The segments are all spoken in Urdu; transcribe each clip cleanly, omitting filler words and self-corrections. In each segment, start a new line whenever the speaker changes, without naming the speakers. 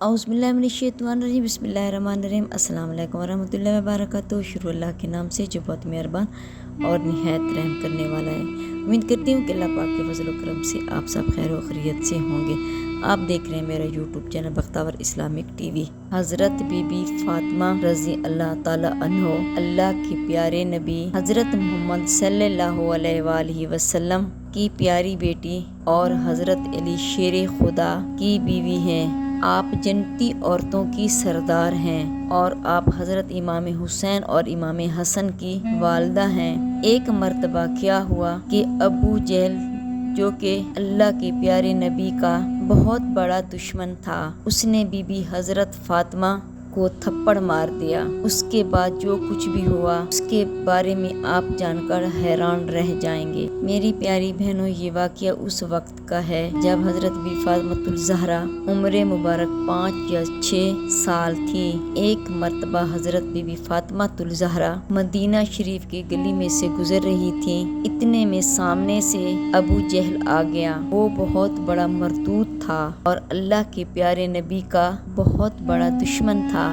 اعوذ باللہ من الشیطان الرجیم، بسم اللہ الرحمن الرحیم۔ السلام علیکم ورحمۃ اللہ وبرکاتہ۔ شروع اللہ کے نام سے جو بہت مہربان اور نہایت رحم کرنے والا ہے۔ امید کرتی ہوں کہ اللہ پاک کے فضل و کرم سے آپ سب خیر و خیریت سے ہوں گے۔ آپ دیکھ رہے ہیں میرا یوٹیوب چینل بختاور اسلامک ٹی وی۔ حضرت بی بی فاطمہ رضی اللہ تعالی عنہ، اللہ کے پیارے نبی حضرت محمد صلی اللہ علیہ وآلہ وسلم کی پیاری بیٹی اور حضرت علی شیر خدا کی بیوی ہیں۔ آپ جنتی عورتوں کی سردار ہیں اور آپ حضرت امام حسین اور امام حسن کی والدہ ہیں۔ ایک مرتبہ کیا ہوا کہ ابو جہل، جو کہ اللہ کے پیارے نبی کا بہت بڑا دشمن تھا، اس نے بی بی حضرت فاطمہ کو تھپڑ مار دیا۔ اس کے بعد جو کچھ بھی ہوا اس کے بارے میں آپ جان کر حیران رہ جائیں گے۔ میری پیاری بہنوں، یہ واقعہ اس وقت کا ہے جب حضرت بی فاطمۃ الزہرا عمر مبارک 5 یا 6 سال تھی۔ ایک مرتبہ حضرت بی بی فاطمۃ الزہرا مدینہ شریف کی گلی میں سے گزر رہی تھی، اتنے میں سامنے سے ابو جہل آ گیا۔ وہ بہت بڑا مردود تھا اور اللہ کے پیارے نبی کا بہت بڑا دشمن تھا۔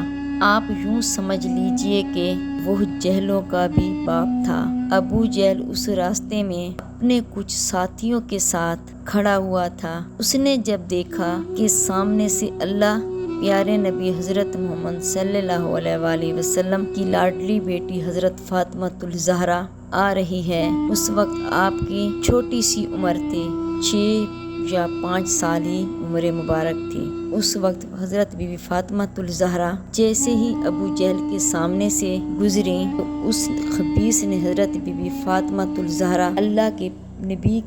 آپ یوں سمجھ لیجئے کہ وہ جہلوں کا بھی باپ تھا۔ ابو جہل اس راستے میں اپنے کچھ ساتھیوں کے ساتھ کھڑا ہوا تھا۔ اس نے جب دیکھا کہ سامنے سے اللہ پیارے نبی حضرت محمد صلی اللہ علیہ وآلہ وسلم کی لاڈلی بیٹی حضرت فاطمۃ الزہرا آ رہی ہے، اس وقت آپ کی چھوٹی سی عمر تھی، 6 یا 5 سال ہی عمر مبارک تھی۔ اس وقت حضرت بی بی فاطمۃ الزہرا جیسے ہی ابو جہل کے سامنے سے گزری تو اس خبیث نے حضرت بی بی فاطمۃ الزہرا اللہ کے نبی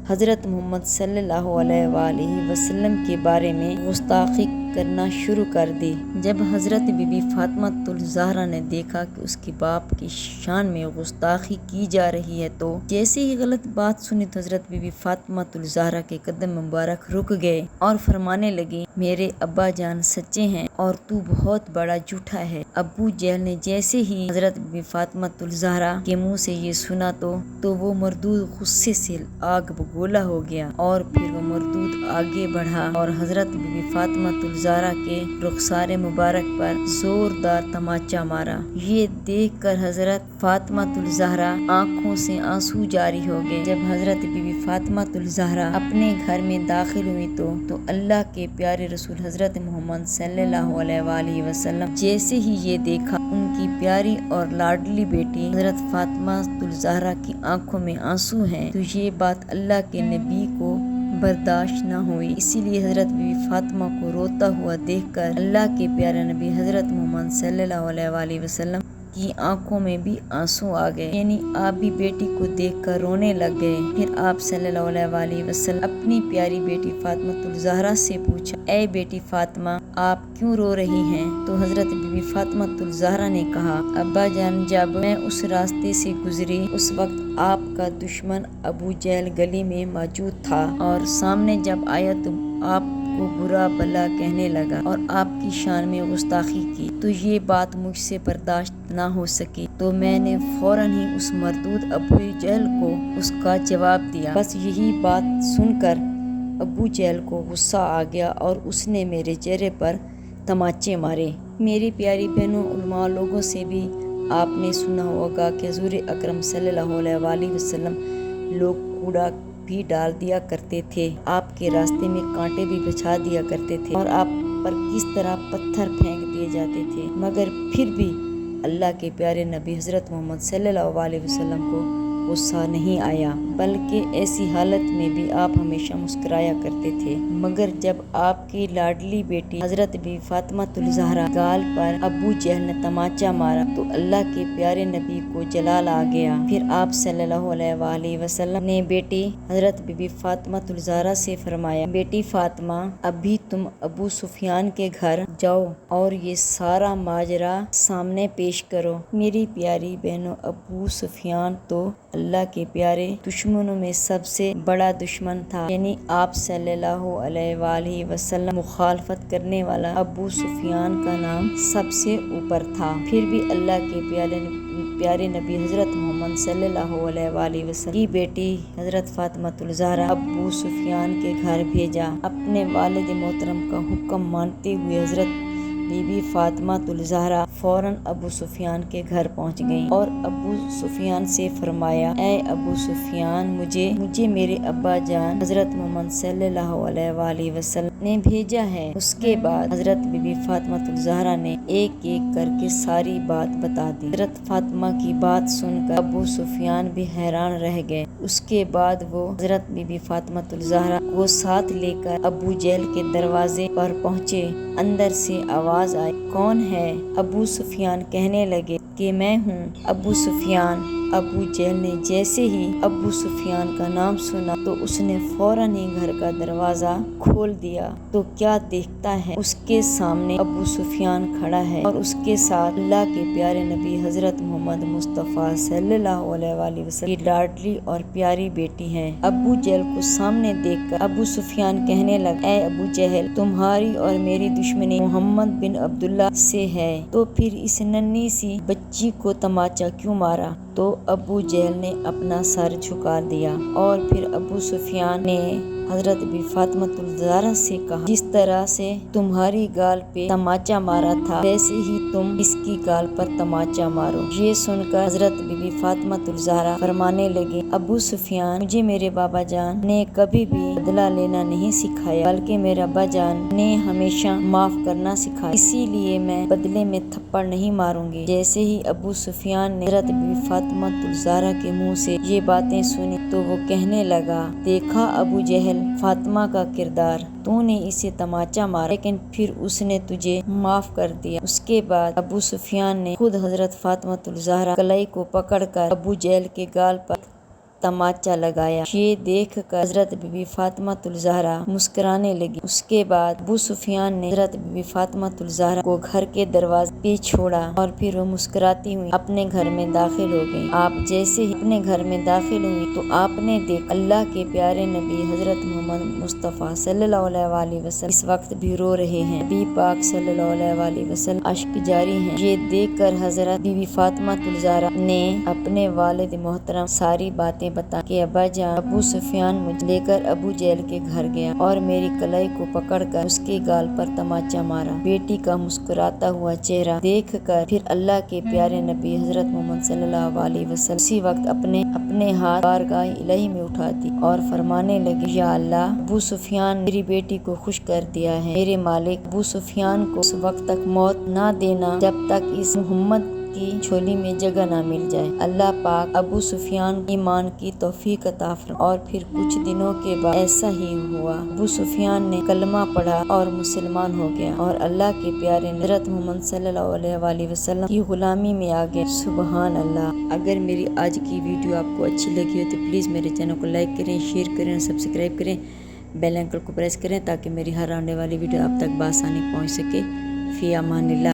حضرت محمد صلی اللہ علیہ وآلہ وسلم کے بارے میں گستاخی کرنا شروع کر دی۔ جب حضرت بی بی فاطمۃ الزہرا نے دیکھا کہ اس کے باپ کی شان میں گستاخی کی جا رہی ہے تو جیسے ہی غلط بات سنی تو حضرت بی بی فاطمۃ الزہرا کے قدم مبارک رک گئے اور فرمانے لگی، میرے ابا جان سچے ہیں اور تو بہت بڑا جھوٹا ہے۔ ابو جہل نے جیسے ہی حضرت بی بی فاطمۃ الزہرا کے منہ سے یہ سنا تو وہ مردود غصے سے آگ بگولا ہو گیا، اور پھر وہ مردود آگے بڑھا اور حضرت بی بی فاطمۃ الزہرا کے رخسار مبارک پر زوردار تماچا مارا۔ یہ دیکھ کر حضرت فاطمۃ الزہرا آنکھوں سے آنسو جاری ہو گئے۔ جب حضرت بی بی فاطمۃ الزہرا اپنے گھر میں داخل ہوئی تو اللہ کے پیارے رسول حضرت محمد صلی اللہ علیہ وآلہ وسلم جیسے ہی یہ دیکھا ان کی پیاری اور لاڈلی بیٹی حضرت فاطمۃ الزہرا کی آنکھوں میں آنسو ہیں تو یہ بات اللہ کے نبی کو برداشت نہ ہوئی، اسی لیے حضرت بی بی فاطمہ کو روتا ہوا دیکھ کر اللہ کے پیارے نبی حضرت محمد صلی اللہ علیہ وآلہ وسلم کی آنکھوں میں بھی آنسو آ گئے، یعنی آپ بھی بیٹی کو دیکھ کر رونے لگ گئے۔ پھر آپ صلی اللہ علیہ وآلہ وسلم اپنی پیاری بیٹی فاطمۃ الزہرا سے پوچھا، اے بیٹی فاطمہ، آپ کیوں رو رہی ہیں؟ تو حضرت بی بی فاطمۃ الزہرا نے کہا، ابا جان، جب میں اس راستے سے گزری اس وقت آپ کا دشمن ابو جہل گلی میں موجود تھا اور سامنے جب آیا تو آپ کو برا بھلا کہنے لگا اور آپ کی شان میں گستاخی کی، تو یہ بات مجھ سے برداشت نہ ہو سکی تو میں نے فوراً ہی اس مردود ابو جہل کو اس کا جواب دیا۔ بس یہی بات سن کر ابو جہل کو غصہ آ گیا اور اس نے میرے چہرے پر تماچے مارے۔ میری پیاری بہنوں، علماء لوگوں سے بھی آپ نے سنا ہوگا کہ حضور اکرم صلی اللہ علیہ وآلہ وسلم لوگ کوڑا بھی ڈال دیا کرتے تھے، آپ کے راستے میں کانٹے بھی بچھا دیا کرتے تھے اور آپ پر کس طرح پتھر پھینک دیے جاتے تھے، مگر پھر بھی اللہ کے پیارے نبی حضرت محمد صلی اللہ علیہ وسلم کو غصہ نہیں آیا، بلکہ ایسی حالت میں بھی آپ ہمیشہ مسکرایا کرتے تھے۔ مگر جب آپ کی لاڈلی بیٹی حضرت بی فاطمۃ الزہرا گال پر ابو جہل نے تماچا مارا تو اللہ کے پیارے نبی کو جلال آ گیا۔ پھر آپ صلی اللہ علیہ وآلہ وسلم نے بیٹی حضرت بی بی فاطمۃ الزہرا سے فرمایا، بیٹی فاطمہ، ابھی تم ابو سفیان کے گھر جاؤ اور یہ سارا ماجرا سامنے پیش کرو۔ میری پیاری بہنوں، ابو سفیان تو اللہ کے پیارے دشمنوں میں سب سے بڑا دشمن تھا، یعنی آپ صلی اللہ علیہ وآلہ وسلم مخالفت کرنے والا ابو سفیان کا نام سب سے اوپر تھا۔ پھر بھی اللہ کے پیارے نبی حضرت محمد صلی اللہ علیہ وآلہ وسلم کی بیٹی حضرت فاطمہ الزہرا ابو سفیان کے گھر بھیجا۔ اپنے والد محترم کا حکم مانتے ہوئے حضرت بی بی فاطمہ الزہرا فوراً ابو سفیان کے گھر پہنچ گئیں اور ابو سفیان سے فرمایا، اے ابو سفیان، مجھے میرے ابا جان حضرت محمد صلی اللہ علیہ وآلہ وسلم نے بھیجا ہے۔ اس کے بعد حضرت بی بی فاطمہ الزہرا نے ایک ایک کر کے ساری بات بتا دی۔ حضرت فاطمہ کی بات سن کر ابو سفیان بھی حیران رہ گئے۔ اس کے بعد وہ حضرت بی بی فاطمہ الزہرا کو ساتھ لے کر ابو جہل کے دروازے پر پہنچے۔ اندر سے آواز آئی، کون ہے؟ ابو سفیان کہنے لگے کہ میں ہوں ابو سفیان۔ ابو جہل نے جیسے ہی ابو سفیان کا نام سنا تو اس نے فوراً ہی گھر کا دروازہ کھول دیا تو کیا دیکھتا ہے، اس کے سامنے ابو سفیان کھڑا ہے اور اس کے ساتھ اللہ کے پیارے نبی حضرت محمد مصطفیٰ صلی اللہ علیہ وآلہ وسلم کی لاڈلی اور پیاری بیٹی ہے۔ ابو جہل کو سامنے دیکھ کر ابو سفیان کہنے لگا، اے ابو جہل، تمہاری اور میری دشمنی محمد بن عبداللہ سے ہے تو پھر اس ننھی سی بچی کو تماچا کیوں مارا؟ تو ابو جہل نے اپنا سر جھکا دیا اور پھر ابو سفیان نے حضرت بی فاطمہ الزہرا سے کہا، جس طرح سے تمہاری گال پہ تماچا مارا تھا ویسے ہی تم اس کی گال پر تماچا مارو۔ یہ سن کر حضرت بی بی فاطمہ الزہرا فرمانے لگے، ابو سفیان، مجھے میرے بابا جان نے کبھی بھی بدلہ لینا نہیں سکھایا بلکہ میرے ابا جان نے ہمیشہ معاف کرنا سکھایا، اسی لیے میں بدلے میں تھپڑ نہیں ماروں گی۔ جیسے ہی ابو سفیان نے حضرت بی بی فاطمہ الزہرا کے منہ سے یہ باتیں سنی تو وہ کہنے لگا، دیکھا ابو جہل، فاطمہ کا کردار، تو نے اسے تماچا مارا لیکن پھر اس نے تجھے معاف کر دیا۔ اس کے بعد ابو سفیان نے خود حضرت فاطمہ الزہرا کلائی کو پکڑ کر ابو جہل کے گال پر تماچا لگایا۔ یہ دیکھ کر حضرت بی بی فاطمہ الزہرا مسکرانے لگی۔ اس کے بعد ابو سفیان نے حضرت بی بی فاطمہ الزہرا کو گھر کے دروازے پہ چھوڑا اور پھر وہ مسکراتی ہوئی اپنے گھر میں داخل ہو گئی۔ آپ جیسے ہی اپنے گھر میں داخل ہوئی تو آپ نے دیکھا اللہ کے پیارے نبی حضرت محمد مصطفیٰ صلی اللہ علیہ وآلہ وسلم اس وقت بھی رو رہے ہیں۔ نبی پاک صلی اللہ علیہ وآلہ وسلم اشک جاری ہیں۔ یہ دیکھ کر حضرت بی بی فاطمہ الزہرا نے اپنے والد محترم ساری باتیں بتا کہ ابا جان، ابو سفیان مجھے لے کر ابو جہل کے گھر گیا اور میری کلائی کو پکڑ کر اس کے گال پر تماچا مارا۔ بیٹی کا مسکراتا ہوا چہرہ دیکھ کر پھر اللہ کے پیارے نبی حضرت محمد صلی اللہ علیہ وسلم اسی وقت اپنے ہاتھ بارگاہ الہی میں اٹھاتی اور فرمانے لگے، یا اللہ، ابو سفیان نے میری بیٹی کو خوش کر دیا ہے، میرے مالک، ابو سفیان کو اس وقت تک موت نہ دینا جب تک اس محمد کی جھولی میں جگہ نہ مل جائے۔ اللہ پاک ابو سفیان ایمان کی توفیق عطا فرمائے۔ اور پھر کچھ دنوں کے بعد ایسا ہی ہوا، ابو سفیان نے کلمہ پڑھا اور مسلمان ہو گیا اور اللہ کے پیارے حضرت محمد صلی اللہ علیہ وآلہ وسلم کی غلامی میں آ گیا۔ سبحان اللہ۔ اگر میری آج کی ویڈیو آپ کو اچھی لگی ہو تو پلیز میرے چینل کو لائک کریں، شیئر کریں، سبسکرائب کریں، بیل آئیکن کو پریس کریں تاکہ میری ہر آنے والی ویڈیو آپ تک بآسانی پہنچ سکے۔ فی امان اللہ۔